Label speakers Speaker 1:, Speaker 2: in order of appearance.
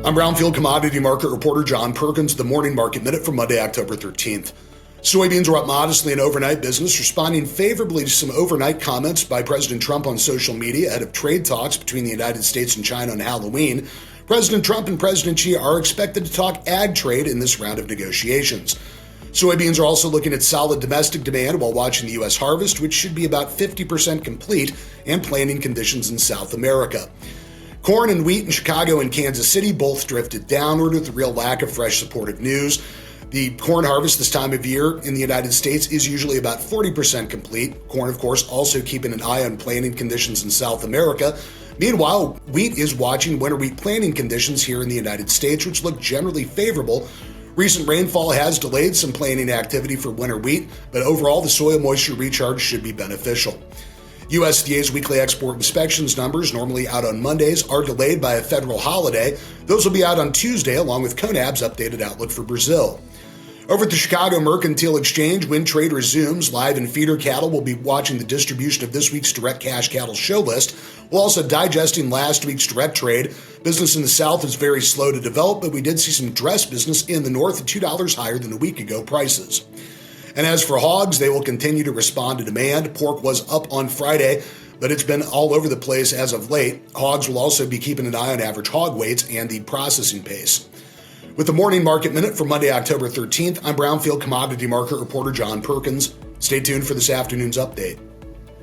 Speaker 1: I'm Brownfield commodity market reporter John Perkins, the morning market minute for Monday, October 13th. Soybeans are up modestly in overnight business, responding favorably to some overnight comments by President Trump on social media ahead of trade talks between the United States and China on Halloween. President Trump and President Xi are expected to talk ag trade in this round of negotiations. Soybeans are also looking at solid domestic demand while watching the U.S. harvest, which should be about 50% complete, and planting conditions in South America. Corn and wheat in Chicago and Kansas City both drifted downward with a real lack of fresh supportive news. The corn harvest this time of year in the United States is usually about 40% complete. Corn, of course, also keeping an eye on planting conditions in South America. Meanwhile, wheat is watching winter wheat planting conditions here in the United States, which look generally favorable. Recent rainfall has delayed some planting activity for winter wheat, but overall the soil moisture recharge should be beneficial. USDA's weekly export inspections numbers, normally out on Mondays, are delayed by a federal holiday. Those will be out on Tuesday, along with CONAB's updated outlook for Brazil. Over at the Chicago Mercantile Exchange, when trade resumes, live and feeder cattle will be watching the distribution of this week's direct cash cattle show list, while also digesting last week's direct trade. Business in the South is very slow to develop, but we did see some dress business in the North at $2 higher than a week ago prices. And as for hogs, they will continue to respond to demand. Pork was up on Friday, but it's been all over the place as of late. Hogs will also be keeping an eye on average hog weights and the processing pace. With the Morning Market Minute for Monday, October 13th, I'm Brownfield commodity market reporter John Perkins. Stay tuned for this afternoon's update.